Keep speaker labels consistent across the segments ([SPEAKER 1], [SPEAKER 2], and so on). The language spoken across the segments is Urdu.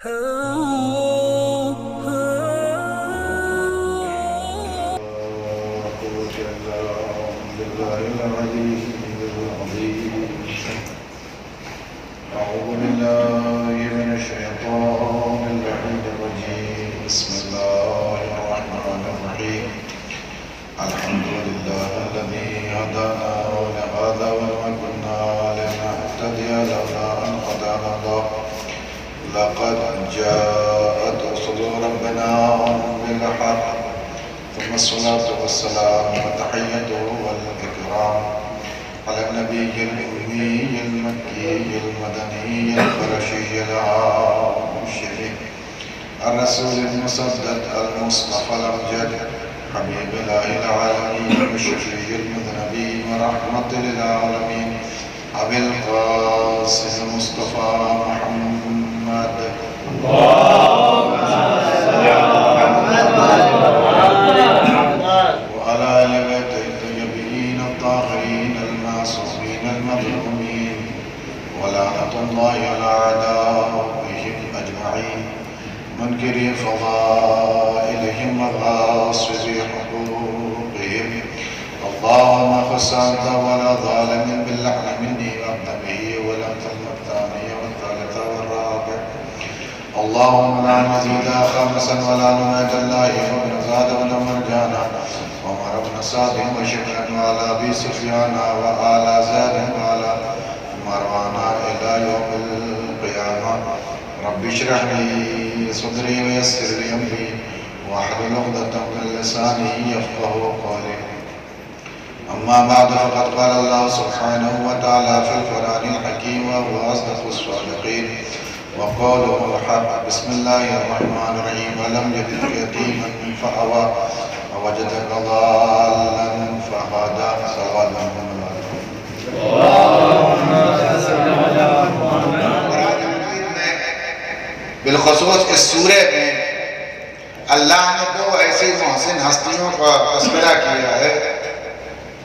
[SPEAKER 1] أعوذ بالله من الشيطان اللعين الرجيم. بسم الله الرحمن الرحيم. الحمد لله الذي هدانا لهذا وما كنا لنهتدي لولا أن هدانا الله. لقد جاءت رسل ربنا بالحق. ثم الصلاة والسلام والتحية والإكرام على النبي الأمي المكي المدني القرشي الهاشمي الرسول المصدق المصطفى الأمجد حبيب الله العالمين الشفيع المذنبي ورحمة للعالمين أبي القاسم المصطفى محمد. اللهم صل على محمد وعلى آل بيته الطيبين الطاهرين المعصومين المظلومين ولعنة الله على أعدائهم أجمعين منكري فضائلهم وغاصبي حقوقهم. اللهم خص أنت ولا ظالم باللعن مني وأبد به ولم تظلم الثانية والثالثة والرابع. اللهم لا نزيد خامسا ولا نميت الله وابن زاد ولا مرجانا وعمر بن سعد وشكرا وعلى أبي سفيان وعلى زاد وعلى مروان إلى يوم القيامة. رب اشرح لي صدري ويسر لي أمري واحلل عقدة من لساني يفقهوا قولي. أما بعد فقد قال الله سبحانه وتعالى في القرآن الحكيم وهو أصدق الصادقين وقوله الحق. بسم الله الرحمن الرحيم. ولم يجدك يتيما فآوى ووجدك ضالا فهدى. صلوات محمد بالخصوص اس سورے میں اللہ نے دو ایسی محسن ہستیوں کا تذکرہ کیا ہے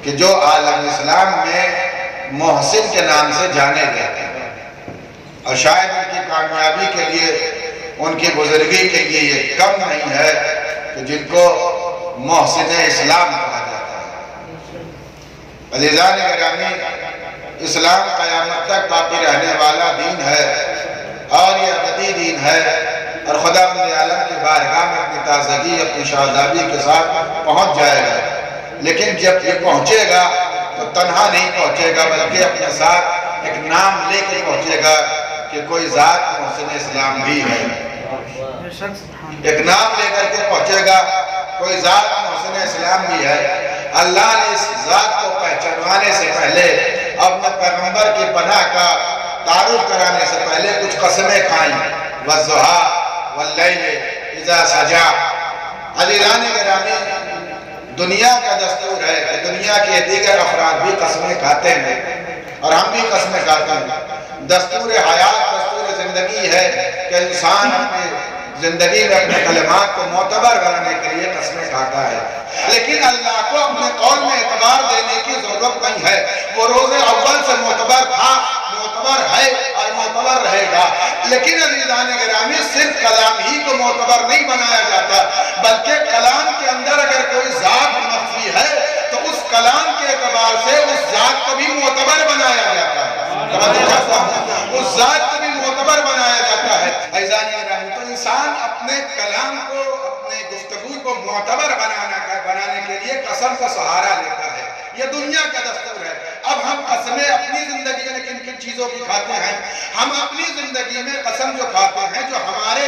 [SPEAKER 1] کہ جو عالم اسلام میں محسن کے نام سے جانے گئے ہیں، اور شاید ان کی کامیابی کے لیے ان کی بزرگی کے لیے یہ کم نہیں ہے کہ جن کو محسن اسلام کہا جاتا ہے۔ عزیزان گرامی، اسلام قیامت تک باقی رہنے والا دین ہے اور یہ ابدی دین ہے، اور خداوند عالم کی بارگاہ میں اپنی تازگی اپنی شادابی کے ساتھ پہنچ جائے گا۔ لیکن جب یہ پہنچے گا تو تنہا نہیں پہنچے گا بلکہ اپنے ساتھ ایک نام لے کے پہنچے گا کہ کوئی ذات محسن اسلام بھی ہے۔ ایک نام لے کر کے پہنچے گا کوئی ذات محسن اسلام بھی ہے۔ اللہ نے اس ذات کو پہچانوانے سے پہلے اپنے پیغمبر کی پناہ کا تعارف کرانے سے پہلے کچھ قسمیں کھائیں۔ وَالضُّحَىٰ وَاللَّيْلِ إِذَا سَجَىٰ۔ عزیزان گرامی، دنیا کا دستور ہے کہ دنیا کے دیگر افراد بھی قسمیں کھاتے ہیں اور ہم بھی قسمیں کھاتے ہیں۔ دستور حیات، دستور زندگی ہے کہ انسان اپنی زندگی میں اپنے کلمات کو معتبر بنانے کے لیے قسمیں کھاتا ہے، لیکن اللہ کو اپنے قول میں اعتبار دینے کی ضرورت نہیں ہے۔ وہ روز اول سے معتبر تھا، معتبر ہے اور معتبر رہے گا۔ لیکن عزیزان گرامی، صرف کلام ہی کو معتبر نہیں بنایا جاتا، بلکہ کلام کے اندر اگر کوئی ذات مخفی ہے تو اس کلام کے اعتبار سے اس ذات کو بھی معتبر بنایا جاتا ہے۔ اس ذات کو بھی معتبر بنایا جاتا ہے۔ عزیزان گرامی، تو انسان اپنے کلام کو، اپنے گفتگو کو معتبر بنانے کے لیے قسم کا سہارا لیتا ہے۔ یہ دنیا کا دستور ہے۔ اب ہم قسمیں اپنی زندگی میں کن کن چیزوں کی کھاتے ہیں؟ ہم اپنی زندگی میں قسم جو کھاتے ہیں، جو ہمارے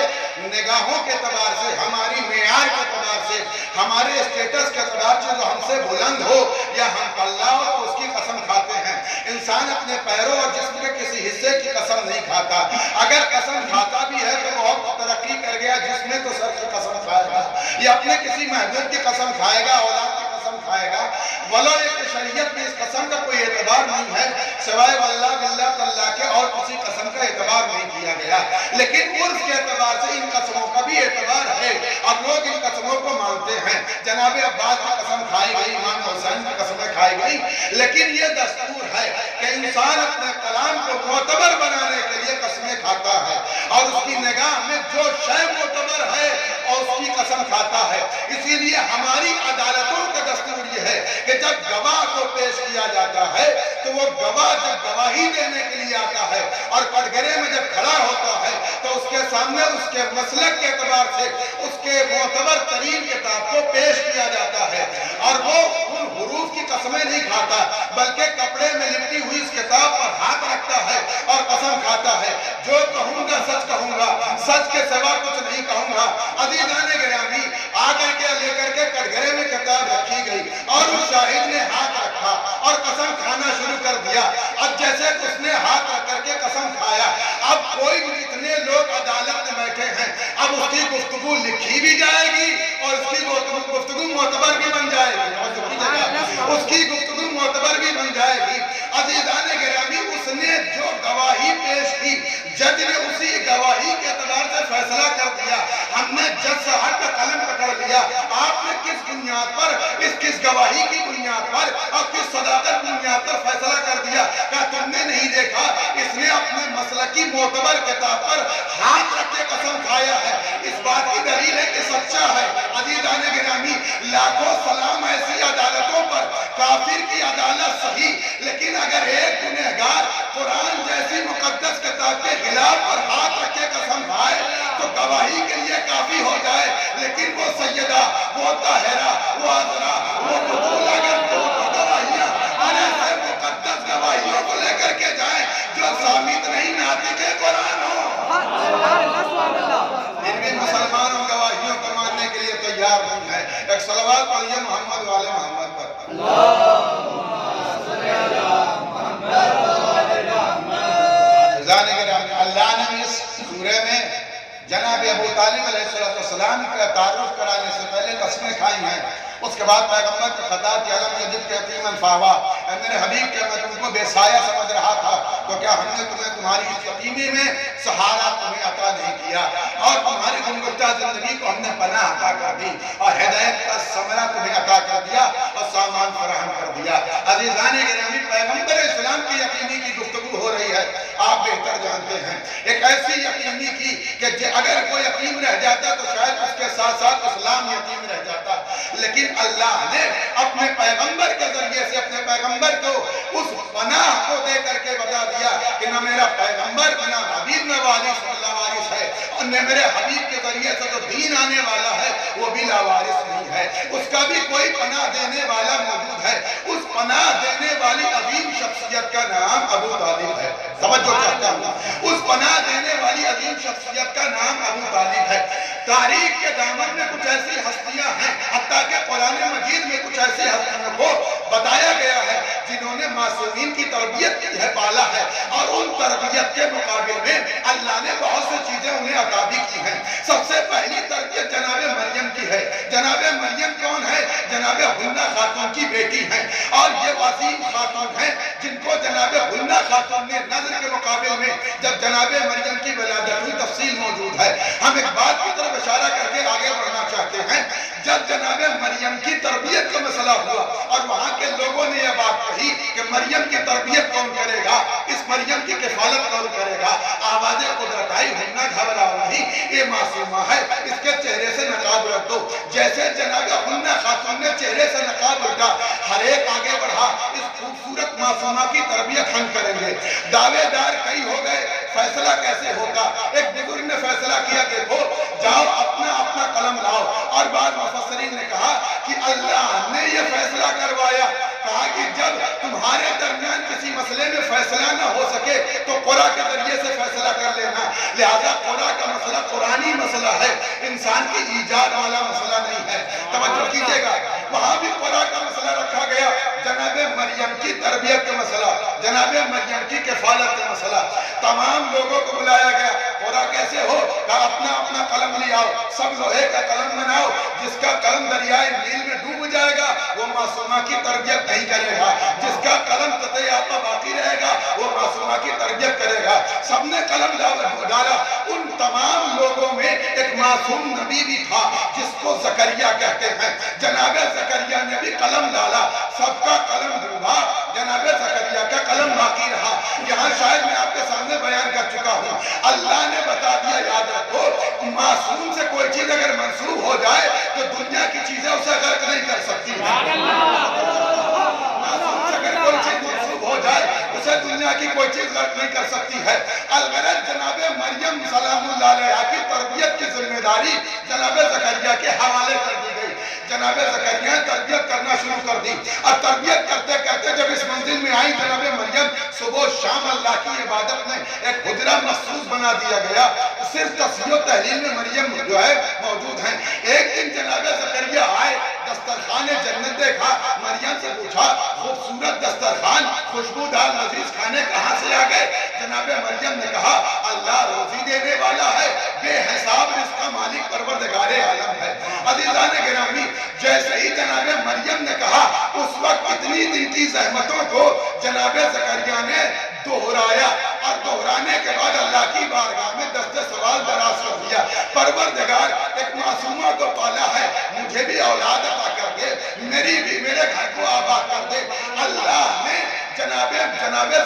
[SPEAKER 1] نگاہوں کے اعتبار سے، ہماری معیار کے اعتبار سے، ہمارے اسٹیٹس کے اعتبار سے جو ہم سے بلند ہو یا ہم پلہ ہو تو اس کی قسم کھاتے ہیں۔ انسان اپنے پیروں اور جسم کے کسی حصے کی قسم نہیں کھاتا۔ اگر قسم کھاتا بھی ہے تو بہت ترقی کر گیا جس میں تو سر کی قسم کھائے گا، یا اپنے کسی محبوب کی قسم کھائے گا، اولاد کی قسم کھائے گا۔ ولو ایک شریعت میں اس قسم کا کوئی اعتبار نہیں ہے سوائے واللہ باللہ تاللہ کے، اور کسی قسم کا اعتبار نہیں کیا گیا۔ لیکن عرف کے اعتبار سے ان قسموں کا بھی اعتبار ہے اور لوگ ان قسموں کو مانتے ہیں۔ جناب عباس کی قسم کھائی گئی، امام حسین کی قسمیں کھائی گئی، لیکن یہ دستور ہے کہ انسان اپنے کلام کو معتبر بنانے کے لیے قسمیں کھاتا ہے اور اس کی نگاہ میں جو شے معتبر ہے اور اس کی قسم کھاتا ہے۔ اسی لیے ہماری عدالتوں کا دستور یہ ہے کہ جب گواہ کو پیش کیا جاتا ہے تو وہ گواہ جب گواہی دینے کے لیے آتا ہے اور کٹگرے میں جب کھڑا ہوتا ہے تو اس کے سامنے اس کے مسلک کے اعتبار سے اس کے معتبر ترین کتاب کو پیش کیا جاتا ہے، اور وہ ان حروف کی قسمیں نہیں کھاتا بلکہ کپڑے میں لپٹی ہوئی اس کتاب پر ہاتھ رکھتا ہے اور قسم کھاتا ہے جو کہوں گا سچ کہوں گا، سچ کے سوا کچھ نہیں کہوں گا۔ عزیزان گرامی، آ کر کے لے کر کے کٹگرے میں کتاب رکھی گئی اور اس شاہد نے ہاتھ رکھا اور قسم کھانا شروع کر دیا۔ اب جیسے اس نے ہاتھ رکھ کر کے قسم کھایا، اب کوئی جتنے لوگ عدالت میں بیٹھے ہیں اب اس کی گفتگو لکھی بھی جائے گی اور اس کی گفتگو معتبر بھی بن جائے گی، اس کی گفتگو معتبر بھی بن جائے گی۔ عزیزان گرامی، اس نے جو گواہی پیش کی جج نے اسی گواہی کے اعتبار سے فیصلہ کر دیا۔ ہم نے جج صاحب کا قلم پکڑ لیا، آپ نے کس بنیاد پر، کس گواہی کی بنیاد پر اور کس صداقت کی بنیاد پر فیصلہ کر دیا؟ کہا تم نے نہیں دیکھا اس نے اپنے مسلکی معتبر کتاب پر ہاتھ رکھ کے قسم کھایا ہے، اس بات کی دلیل ہے کہ سچا ہے۔ عزیزان گرامی، لاکھوں سلام ایسی عدالتوں پر، کافر کی عدالت صحیح، لیکن اگر ایک گنہگار قرآن جیسی مقدس کتاب کے خلاف پر ہاتھ رکھ کے قسم کھائے تو گواہی کے لیے کافی ہو جائے، لیکن وہ سیدہ، وہ طاہرہ، وہ عذرا، وہ بطول اگر دو گواہیاں اور ایسے مقدس گواہیوں کو لے کر کے جائیں جو ثابت نہیں ناطق قرآن ہو، پھر بھی مسلمان ان گواہیوں کو ماننے کے لیے تیار نہیں ہے۔ ایک صلوات پڑھیے محمد والے محمد پر۔ اللہ نے اس سورے میں جناب ابو طالب علیہ السلام کا تعارف کرانے سے پہلے قسمیں کھائی ہیں، اس کے بعد پیغمبر کے خطاب کی علم یجد کے یتیماً فاوا، اے میرے حبیب کہ میں تم کو بے سایہ سمجھ رہا تھا تو کیا ہم نے تمہیں تمہاری اس یتیمی میں سہارا تمہیں عطا نہیں کیا، اور تمہاری گمگشتہ زندگی کو ہم نے پناہ عطا کر دی اور ہدایت کا ثمرہ تمہیں عطا کر دیا اور سامان فراہم کر دیا۔ عزیزان گرامی، پیغمبر اسلام کی یتیمی کی گفتگو ہو رہی ہے، آپ بہتر جانتے ہیں، ایک ایسی یتیمی کی کہ اگر کوئی یتیم رہ جاتا تو شاید اس کے ساتھ ساتھ اسلام یتیم رہ جاتا، لیکن اللہ نے اپنے پیغمبر کے ذریعے سے اپنے پیغمبر کو اس پناہ کو دے کر کے بتا دیا کہ نہ میرا پیغمبر نہ حبیب نہ وارث اللہ وارث ہے، اور نہ میرے حبیب کے ذریعے سے جو دین آنے والا ہے وہ بھی لاوارث نہیں ہے، اس کا بھی کوئی پناہ دینے والا موجود ہے۔ اس پناہ دینے والی عظیم شخصیت کا نام ابو طالب ہے، سمجھو چاہتا ہوں، اس پناہ دینے والی عظیم شخصیت کا نام ابو طالب ہے۔ تاریخ کے دامن میں کچھ ایسی ہستیاں ہیں، حتیٰ کہ قرآن مجید میں کچھ ایسی ہستیوں کو بتایا گیا ہے جنہوں نے معصومین کی تربیت کی ہے، پالا ہے، اور ان تربیت کے مقابل میں اللہ نے بہت سی چیزیں انہیں عطا بھی کی ہیں۔ سب سے پہلی تربیت جناب مریم کی ہے۔ جناب مریم کون ہے؟ جناب حنہ خاتون کی بیٹی ہیں، اور یہ عظیم خاتون ہیں جن کو جناب حنہ خاتون نے نظر کے مقابل میں جب جناب مریم کی ولادت ہوئی، تفصیل موجود ہے۔ ہم ایک بات کی طرف اشارہ کر کے آگے بڑھنا چاہتے ہیں، جب جناب مریم کی تربیت کا مسئلہ ہوا اور وہاں کے لوگوں نے یہ بات کہی کہ مریم کی تربیت کون کرے گا، اس مریم کی کفالت کون کرے گا، آواز قدرت آئی، ہنہ گھبراؤ نہیں، یہ معصومہ ہے، اس کے چہرے سے نقاب رکھ دو۔ جیسے جناب حنہ خاتون نے چہرے سے نقاب رکھا، ہر ایک آگے بڑھا، اس خوبصورت معصومہ کی تربیت ہم کریں گے۔ دعوے دار کئی ہو گئے، فیصلہ کیسے ہوگا؟ ایک بزرگ نے فیصلہ کیا، دیکھو جاؤ اپنا اپنا قلم لاؤ، اور بعض مفسرین نے کہا کہ اللہ نے یہ فیصلہ کروایا، کہا کہ جب تمہارے درمیان کسی مسئلے میں فیصلہ نہ ہو سکے تو قرآن کے ذریعے سے فیصلہ کر لینا، لہذا قرآن کا مسئلہ قرآنی مسئلہ ہے، انسان کی ایجاد والا مسئلہ نہیں ہے۔ توجہ کیجئے گا، وہاں بھی قرآن کا مسئلہ رکھا گیا، جناب مریم کی تربیت کا مسئلہ، جناب مریم کی کفالت کا مسئلہ، تمام لوگوں کو بلایا گیا۔ قرآن کیسے ہو؟ کہا اپنا اپنا قلم لے آؤ، سب لوہے کا قلم بناؤ، جس کا قلم دریائے نیل میں ڈوب جائے گا وہ معصومہ کی تربیت نہیں کرے گا، جس کا قلم قطعِ آبا باقی رہے گا وہ معصومہ کی تربیت کرے گا۔ سب نے قلم ڈالا، ان تمام لوگوں میں ایک معصوم نبی بھی تھا جس کو زکریا کہتے ہیں، جناب زکریا نے بھی قلم ڈالا، سب کا قلم مطلوبہ جناب زکریا کا قلم باقی رہا. یہاں شاید میں آپ کے سامنے بیان کر چکا ہوں. اللہ نے بتا دیا یاد رکھو معصوم سے کوئی چیز اگر منسوب ہو جائے تو دنیا کی چیزیں اسے غرق نہیں کر سکتی. معصوم سے اگر کوئی چیز منسوب ہو جائے اسے دنیا کی کوئی چیز غرق نہیں کر سکتی ہے. الغرض جناب مریم سلام اللہ علیہا کی تربیت کی ذمہ داری جناب زکریا کے حوالے کر دی گئی. جناب زکریا نے تربیت کرنا شروع کر دی اور تربیت کرتے کرتے جب اس منزل میں آئی جناب مریم صبح و شام اللہ کی عبادت میں ایک حجرہ مخصوص بنا دیا گیا. صرف تسبیح و تحلیل میں مریم جو ہے موجود ہیں. ایک دن جناب زکریا آئے دسترخوان جنت دیکھا. مریم سے پوچھا خوبصورت دسترخوان خوشبودار لذیذ کھانے کہاں سے آ گئے؟ جناب مریم نے کہا اللہ روزی دینے والا ہے بے حساب رزق کا مالک پروردگار عالم ہے. عزیزان گرامی جیسے ہی جناب مریم نے کہا اس وقت اتنی دن کی زحمتوں کو جناب زکریا نے دہرایا اور دہرانے کے بعد اللہ کی بارگاہ میں دست سوال دراز کر دیا. پروردگار ایک معصومہ کو پالا ہے مجھے بھی اولاد عطا کر دے میری بھی میرے گھر کو آباد کر دے. اللہ نے جناب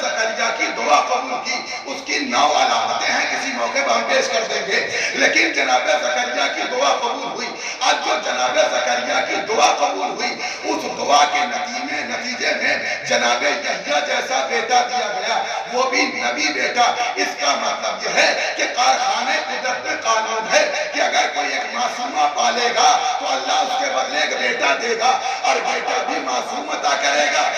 [SPEAKER 1] زکریا کی دعا قبول کی. اس کی 9 علامتیں ہیں کسی موقع پر ہم پیش کر دیں گے لیکن جناب زکریا کی دعا قبول ہوئی. آج جو جناب زکریا کی دعا قبول ہوئی اس دعا کے نتیجے میں جناب یحییٰ جیسا بیٹا دیا گیا وہ بھی نبی بیٹا. اس کا مطلب یہ ہے کہ کارخانے قدرت میں قانون ہے کہ اگر کوئی ایک معصومہ پالے گا تو اللہ اس کے بدلے ایک بیٹا دے گا اور بیٹا بھی معصوم عطا کرے گا.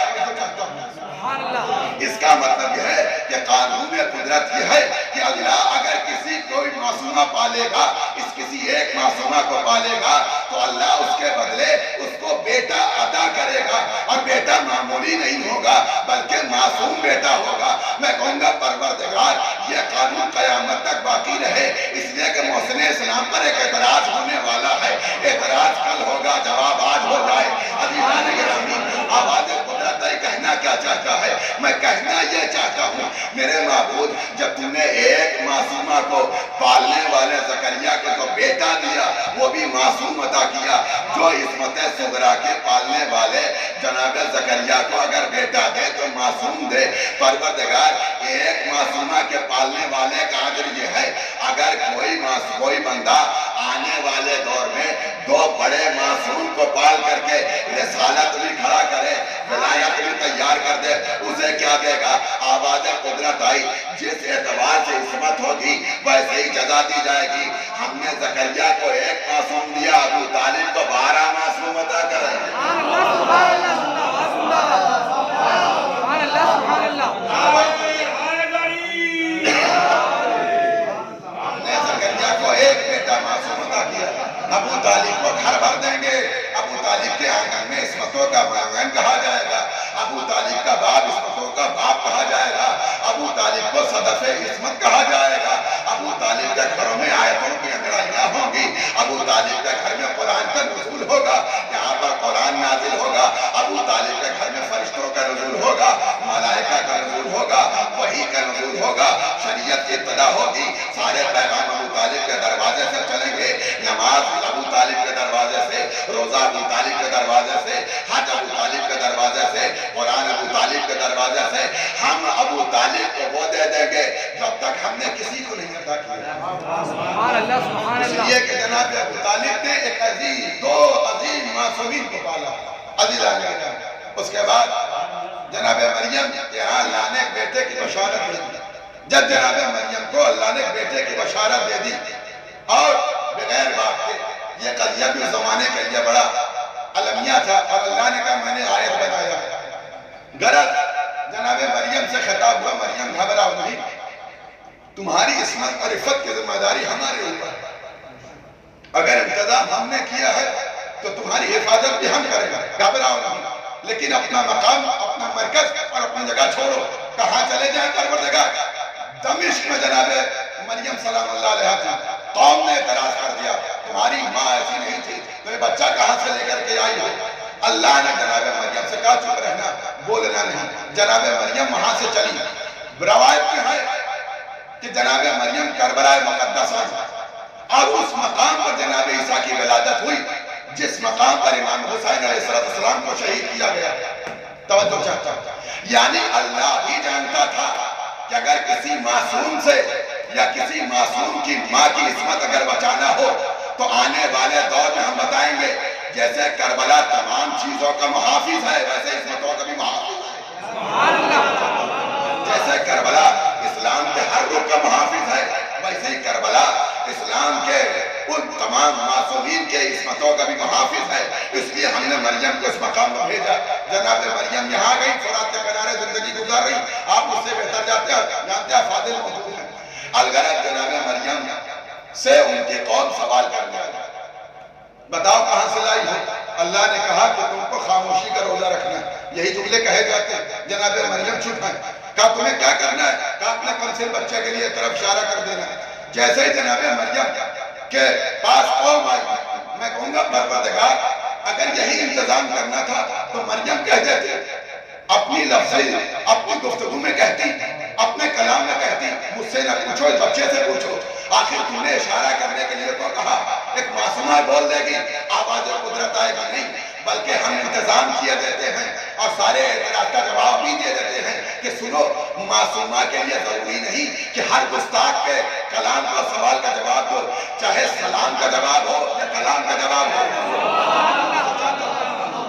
[SPEAKER 1] اس کا مطلب یہ ہے کہ قانون قدرت یہ ہے کہ اللہ اگر کسی کوئی معصومہ پالے گا اس کسی ایک معصومہ کو پالے گا تو اللہ اس کے بدلے اس کو بیٹا عطا کرے گا اور بیٹا معمولی نہیں ہوگا بلکہ معصوم بیٹا ہوگا. میں کہوں گا پروردگار یہ قانون قیامت تک باقی رہے اس لیے کہ محسن اسلام پر ایک اعتراض ہونے والا ہے. اعتراض کل ہوگا جواب آج ہو جائے. عزیزان گرامی آواز قدرت کہنا کیا چاہتا ہے؟ میں کہنا یہ چاہتا ہوں میرے معبود جب تم نے ایک معصومہ کو پالنے والے زکریا کو تو بیٹا دیا وہ بھی معصوم عطا کیا جو عصمت صغرا کے پالنے والے جناب زکریا کو اگر بیٹا دے تو معصوم دے. پروردگار ایک معصومہ کے پالنے والے کا اجر یہ ہے اگر کوئی بندہ آنے والے دور میں 2 بڑے معصوم کو پال کر کے رسالت بھی کھڑا کرے ولایت بھی تیار کر دے اسے کیا دے گا؟ آواز قدرت آئی جس اعتبار سے عصمت ہوگی ویسے ہی جزا دی جائے گی. ہم نے زکریا کو ایک معصوم دیا ابو طالب کو 12 معصوم عطا کرے. ہم نے زکریا کو ایک بیٹا معصوم عطا کیا. ابو طالب کو گھر بھر دیں گے. ابو طالب کے آنگن میں عصمتوں کا آنگن کہا جائے گا. ابو طالب کا باپ عصمتوں کا باپ کہا جائے گا. ابو طالب کو صدف عصمت کہا جائے گا. ابو طالب کے گھروں میں آیتوں کی انگڑائیاں ہوں گی. ابو طالب کے گھر میں قرآن کا نزول ہوگا. یہاں پر قرآن نازل ہوگا. ابو طالب کے گھر میں فرشتوں کا نزول ہوگا. ملائکہ کا نزول ہوگا. وحی کا نزول ہوگا. شریعت کی ابتدا ہوگی. سارے پیغام ابو طالب کے دروازے سے چلیں گے. نماز ابو طالب کے دروازے سے, روزہ ابو طالب کے دروازے سے, حج ابو طالب کے دروازے سے, قرآن ابو طالب کے دروازے سے. ہم ابو طالب کو وہ دے دیں گے جب تک ہم نے کسی کو نہیں عطا کیا. اس لیے کہ جناب ابو طالب نے ایک دو عظیم معصومین کو پالا. عزیزان گرامی اس کے بعد جناب مریم کے ہاں اللہ نے ایک بیٹے کی بشارت دے دی. جب جناب مریم کو اللہ نے ایک بیٹے کی بشارت دے دی اور بغیر باپ کے یہ قضیہ بھی اس زمانے کے لیے بڑا المیہ تھا اور اللہ نے کہا میں نے آیت بنایا. غرض جناب مریم سے خطاب ہوا مریم گھبراؤ نہیں تمہاری عصمت اور عفت کی ذمہ داری ہمارے اوپر. اگر انتظام ہم نے کیا ہے تو تمہاری حفاظت بھی ہم کریں گے. گھبراؤ نہیں لیکن اپنا مقام اپنا مرکز اور اپنی جگہ چھوڑو. کہاں چلے جائیں پروردگار؟ دمشق میں جناب مریم سلام اللہ علیہ تھی. قوم نے اعتراض کر دیا تمہاری ماں ایسی نہیں تھی تو یہ بچہ کہاں سے لے کر کے آئی ہو؟ اللہ نے جناب مریم سے کہا چپ رہنا بولنا نہیں. جناب مریم وہاں سے چلی. روایت میں ہے کہ جناب مریم کربلا مقدس آئی اور اس مقام پر جناب عیسیٰ کی ولادت ہوئی جس مقام پر امام حسین علیہ السلام کو شہید کیا گیا. توجہ چاہتا ہوں، یعنی اللہ بھی جانتا تھا کہ اگر کسی معصوم سے یا کسی معصوم کی ماں کی عصمت اگر بچانا ہو تو آنے والے دور میں ہم بتائیں گے جیسے کربلا تمام چیزوں کا محافظ ہے ویسے عصمتوں کا بھی محافظ ہے. جیسے کربلا اسلام کے ہر رخ کا محافظ ہے ویسے ہی کربلا اسلام کے ان تمام معصومین کے عصمتوں کا بھی محافظ ہے. اس لیے ہم نے مریم کو اس مقام پر بھیجا. جناب مریم یہاں گئی، فرات کے کنارے زندگی گزار رہی. آپ اس سے بہتر جانتے ہیں فاضل موجود ہیں. الغرض جناب مریم سے ان کی قوم سوال کرنے آئی، بتاؤ کہاں سے لائی ہو؟ اللہ نے کہا کہ تم کو خاموشی کا روزہ رکھنا ہے. یہی جملے کہے جاتے ہیں. جناب مریم چپ ہیں. کہا تمہیں کیا کرنا ہے؟ کہا اپنے کمسن بچے کے لیے طرف اشارہ کر دینا. جیسے ہی جناب مریم کے پاس قوم آئی، میں کہوں گا پروردگار اگر یہی انتظام کرنا تھا تو مریم کہہ دیتے، اپنی لفظی اپنی گفتگو میں کہتی، اپنے کلام میں کہتی، مجھ سے نہ پوچھو اس بچے سے پوچھو. آخر تم نے اشارہ کرنے کے لیے تو کہا، ایک معصومہ بول دے گی، آواز قدرت آئے گی نہیں، بلکہ ہم انتظام کیے دیتے ہیں اور سارے اعتراض کا جواب بھی دے دیتے ہیں کہ سنو، معصومہ کے لیے ضروری نہیں کہ ہر گستاخ کے کلام کا سوال کا جواب دو، چاہے سلام کا جواب ہو یا کلام کا جواب ہو،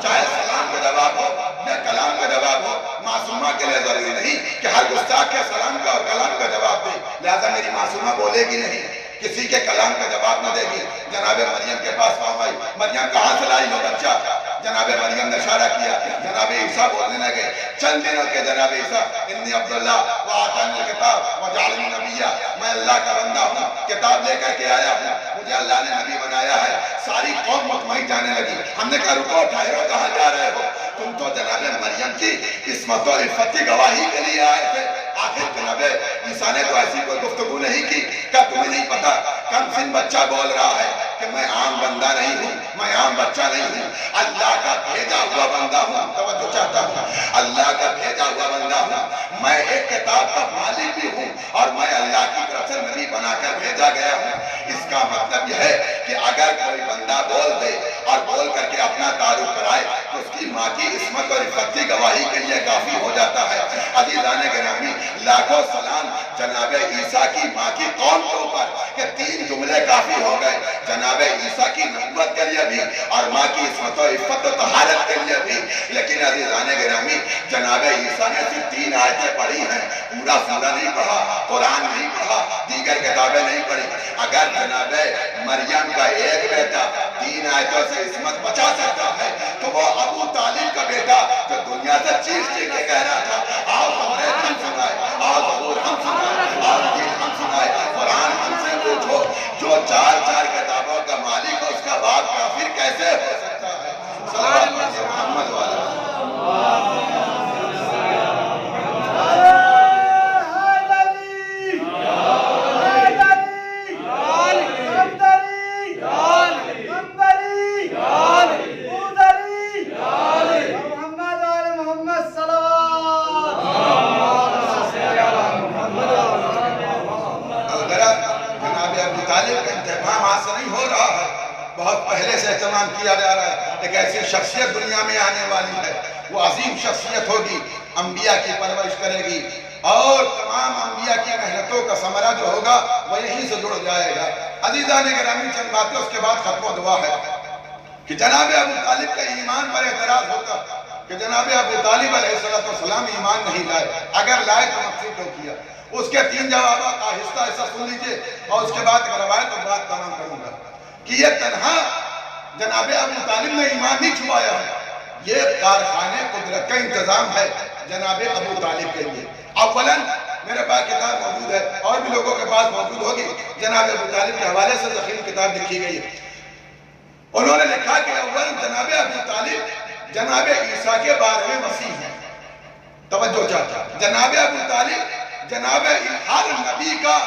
[SPEAKER 1] چاہے سلام کا جواب ہو یا کلام کا جواب ہو. معصومہ کے لیے ضروری نہیں کہ ہر گستاخ کے سلام کا اور کلام کا جواب دے. لہذا میری معصومہ بولے گی نہیں، کسی کے کلام کا جواب نہ دے گی. جناب مریم کے پاس قوم آئی، مریم کہاں سے لائی ہو بچہ؟ جناب مریم نے اشارہ کیا. جناب عیسیٰ بولنے لگے. چند دنوں کے جناب عیسیٰ، انی عبداللہ وآتانی الکتاب وجعلنی نبیّا، میں اللہ کا بندہ ہوں، کتاب لے کر کے آیا ہوں، مجھے اللہ نے نبی بنایا ہے. ساری قوم مطمئن جانے لگی. ہم نے کہا رکو ٹھہرو، کہاں جا رہے ہو؟ تم تو جناب مریم کی عصمت و عفت کی گواہی کے لیے آئے تھے. آخر جناب عیسیٰ نے تو ایسی کوئی گفتگو نہیں کی. کیا تمہیں نہیں پتا کم سن بچہ بول رہا ہے کہ میں عام بندہ نہیں ہوں، میں عام بچہ نہیں ہوں، اللہ کا بھیجا ہوا بندہ ہوں. توجہ چاہتا ہوں، اللہ کا بھیجا ہوا بندہ ہوں، میں ایک کتاب کا مالک بھی ہوں اور میں اللہ کی طرف سے نبی بنا کر بھیجا گیا ہوں. اس کا مطلب یہ ہے کہ اگر کوئی بندہ بول دے اور بول کر کے اپنا تعارف کرائے تو اس کی ماں کی عصمت اور عفت کی گواہی کے لیے کافی ہو جاتا ہے. عزیزان گرامی، لاکھوں سلام جناب عیسیٰ کی ماں کی قوم کے اوپر کہ 3 جملے کافی ہو گئے. جناب عیسیٰ کی نبوت کے لیے بھی اور ماں کی عصمت و عفت و طہارت کے لیے بھی. لیکن عزیزان گرامی، جناب عیسیٰ نے صرف 3 آیتیں پڑھی ہیں، پورا سورہ نہیں پڑھا، قرآن نہیں پڑھا، دیگر کتابیں نہیں پڑھی. اگر جناب مریم کا ایک بیٹا 3 آیتوں سے عصمت بچا سکتا ہے تو وہ ابو طالب کا بیٹا جو دنیا سے چیخ چیخ کے کہہ رہا تھا، آؤ توریت ہم سنائے، آؤ زبور ہم سنائے، آؤ انجیل ہم سنائے، قرآن ہم سے پوچھو، جو 4 کتابوں کا مالک ہو اس کا باپ کافر کیسے ہو سکتا ہے؟ صلی اللہ علیہ محمد والا. بہت پہلے سے اہتمام کیا جا رہا ہے. ایک ایسی شخصیت دنیا میں آنے والی ہے، وہ عظیم شخصیت ہوگی، انبیاء کی پرورش کرے گی اور تمام انبیاء کی محنتوں کا ثمرہ جو ہوگا وہ یہیں سے جڑ جائے گا. عزیزان گرامی، چند باتیں اس کے بعد ختم و دعا ہے کہ جناب ابو طالب کا ایمان پر اعتراض ہوتا کہ جناب ابو طالب علیہ السلام ایمان نہیں لائے، اگر لائے تو مقصود تو کیا. اس کے 3 جوابات آہستہ آہستہ سن لیجئے اور اس کے بعد اگر روایت اور بات تمام کروں گا کہ یہ تنہا جناب ابو طالب نے ایمان نہیں چھپایا ہے، یہ کارخانے قدرت کا انتظام ہے جناب ابو طالب کے لیے. اولاً میرے پاس کتاب موجود ہے اور بھی لوگوں کے پاس موجود ہوگی، جناب ابو طالب کے حوالے سے ذخیرہ کتاب لکھی گئی ہے. انہوں نے لکھا کہ اول جناب ابو طالب جناب عیسیٰ کے 12ویں مسیح ہیں. توجہ چاہتا ہے، جناب ابو طالب جناب ہر نبی کا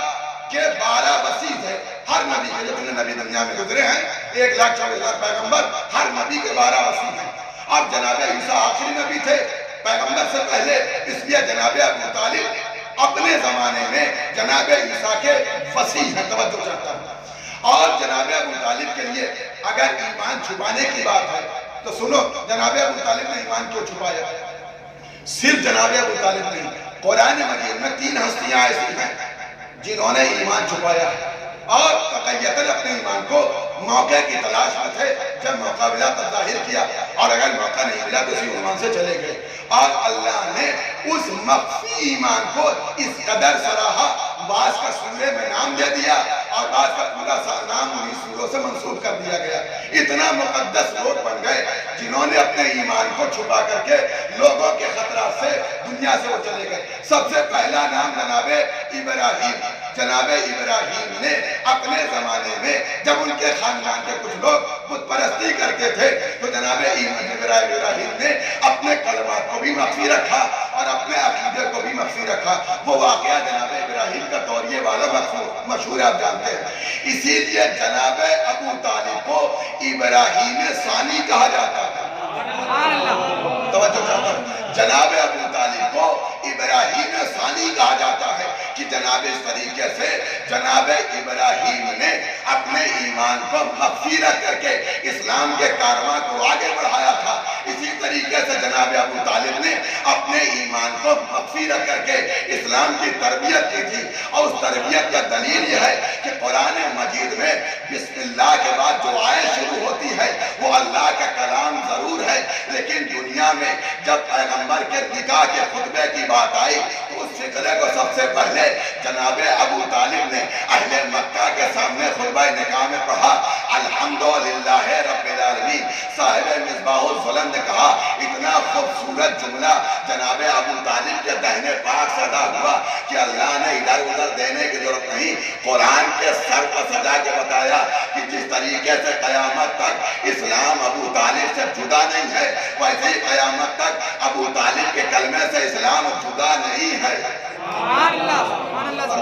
[SPEAKER 1] کہ 12 وسیع ہے. ہر نبی کے جتنے نبی دنیا میں گزرے ہیں 1,24,000 پیغمبر، ہر نبی کے 12 وسیع ہیں. اب جناب عیسیٰ آخری نبی تھے پیغمبر سے پہلے، اس لیے جناب ابو طالب اپنے زمانے میں جناب عیسیٰ کے وسیع ہیں. توجہ چاہتا ہوں. اور جناب ابو طالب کے لیے اگر ایمان چھپانے کی بات ہے تو سنو، جناب ابو طالب نے ایمان کیوں چھپایا؟ صرف جناب ابو طالب نہیں، قرآن مجید میں 3 ہستیاں ایسی ہیں جنہوں نے ایمان چھپایا اور تقیتاً اپنے ایمان کو موقع کی تلاش میں تھے، جب موقع ملا تب ظاہر کیا، اور اگر موقع نہیں ملا تو اسی عنوان سے چلے گئے، اور اللہ نے اس مخفی ایمان کو اس قدر سراہا، بعض کا سورے میں نام دے دیا اور بعض کا پورا نام انہی سوروں سے منسوب کر دیا گیا۔ اتنا مقدس لوگ بن گئے جنہوں نے اپنے ایمان کو چھپا کر کے لوگوں کے خطرات سے دنیا سے وہ چلے گئے۔ سب سے پہلا نام جناب ابراہیم۔ جناب ابراہیم نے اپنے زمانے میں جب ان کے خاندان کے کچھ لوگ بت پرستی کرتے تھے تو جناب ابراہیم نے اپنے کلمات کو بھی مخفی رکھا اور اپنے عقیدے کو بھی مخفی رکھا۔ وہ واقعہ جناب ابراہیم کا توریے والا مشہور آپ جانتے ہیں۔ اسی لیے جناب ابو طالب کو ابراہیم ثانی کہا جاتا ہے۔ توجہ چاہتا ہوں، جناب ابو طالب کو ابراہیم ثانی کہا جاتا ہے کہ جناب اس طریقے سے جناب ابراہیم نے اپنے ایمان کو مخفی رکھ کر کے اسلام کے کارواں کو آگے بڑھایا تھا۔ اسی طریقے سے جناب ابو طالب نے اپنے ایمان کو مخفی رکھ کر کے اسلام کی تربیت کی تھی، اور اس تربیت کا دلیل یہ ہے کہ قرآن مجید میں بسم اللہ کے بعد جو آیت شروع ہوتی ہے وہ اللہ کا کلام ضرور ہے، لیکن دنیا میں جب پیغمبر کے نکاح کے خطبے کی بات آئی تو اس فقرے کو سب سے پہلے جناب ابو طالب نے اہل مکہ کے سامنے خطبہ نکاح میں پڑھا، الحمدللہ رب العالمین۔ صاحب مصباح الظلم نے کہا اتنا خوبصورت جملہ جناب ابو طالب کے دہنے پاک سے ادا ہوا کہ اللہ نے ادھر ادھر دینے کی ضرورت نہیں، قرآن کے سر کو سجا کے بتایا کہ جس طریقے سے قیامت تک اسلام ابو طالب سے جدا نہیں ہے، ویسے ہی قیامت تک ابو طالب کے کلمے سے اسلام جدا نہیں ہے۔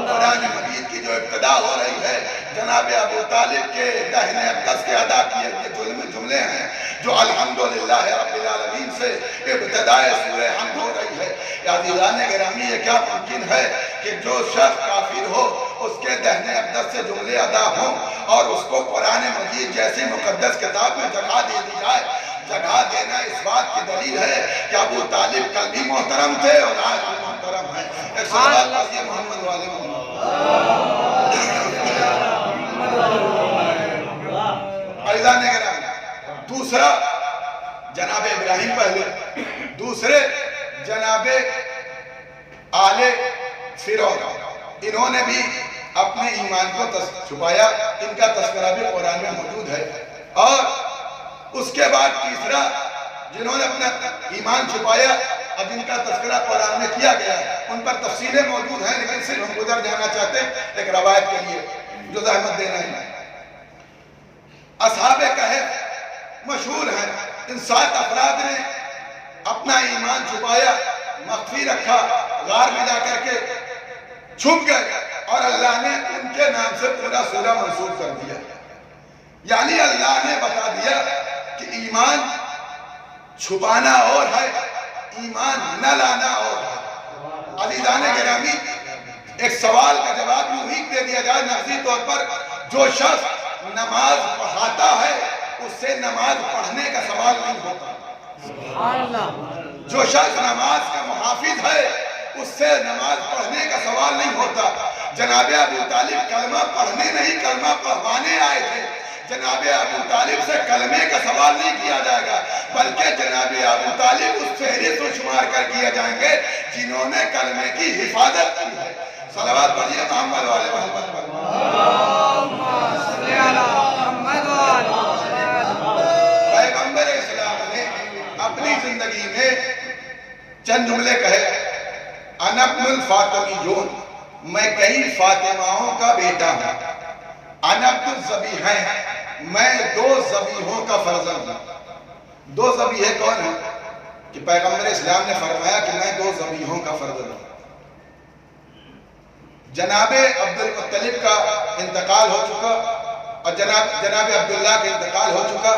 [SPEAKER 1] قرآن مجید کی جو ابتدا ہو رہی ہے جناب ابو طالب کے دہنے اقدس کے ادا کیے ہوئے جملے ہیں جو الحمدللہ رب العالمین سے ابتدائے سورہ حمد ہو رہی ہے۔ عزیزان گرامی، یہ کیا ممکن ہے کہ جو شخص کافر ہو اس کے دہنے اقدس سے جملے ادا ہوں اور اس کو قرآن مجید جیسی مقدس کتاب میں جگہ دے دی جائے؟ جگہ دینا اس بات کی دلیل ہے کہ ابو طالب کل بھی محترم تھے اور آج بھی محترم ہیں۔ ایک صلوات پڑھیے محمد والے محمد۔ عزیزان گرامی، دوسرا جناب ابراہیم پہلے، دوسرے جناب آل فرعون، انہوں نے بھی اپنے ایمان کو چھپایا، ان کا تذکرہ بھی قرآن میں موجود ہے۔ اور اس کے بعد تیسرا جنہوں نے اپنا ایمان چھپایا اور جن کا تذکرہ قرآن میں کیا گیا ہے، ان پر تفصیلیں موجود ہیں، لیکن صرف ہم گزر جانا چاہتے ہیں ایک روایت کے لیے جو زحمت دینا ہے۔ اصحاب کہف مشہور ہیں، ان 7 افراد نے اپنا ایمان چھپایا، مخفی رکھا، غار میں جا کر کے چھپ گئے، اور اللہ نے ان کے نام سے پورا سورہ منسوخ کر دیا۔ یعنی اللہ نے بتا دیا کہ ایمان چھپانا اور ہے، ایمان نہ لانا اور ہے۔ عزیزان گرامی، ایک سوال کا جواب یوں ہی دے دیا جائے نقضی طور پر، جو شخص نماز پڑھاتا ہے اس سے نماز پڑھنے کا سوال نہیں ہوتا۔ جو شخص نماز کا محافظ ہے اس سے نماز پڑھنے کا سوال نہیں ہوتا۔ جناب ابو طالب کلمہ پڑھنے نہیں، کلمہ پڑھوانے آئے تھے۔ جناب ابو طالب سے کلمے کا سوال نہیں کیا جائے گا، بلکہ جناب ابو طالب اس فہرست میں شمار کر کیے جائیں گے جنہوں نے کلمے کی حفاظت کی ہے۔ صلوات پڑھیے محمد والے محمد پر۔ پیغمبر اسلام نے اپنی زندگی میں چند جملے کہے، انا ابن الفاطمیون، میں کئی فاطماؤں کا بیٹا ہوں، انا ابن الذبیحین، میں 2 ذبیحوں کا فرزند ہوں۔ 2 ذبیحے کون ہیں؟ کہ پیغمبر اسلام نے فرمایا کہ میں 2 ذبیحوں کا فرزند ہوں۔ جناب عبد المطلب کا انتقال ہو چکا اور جناب عبداللہ کا انتقال ہو چکا۔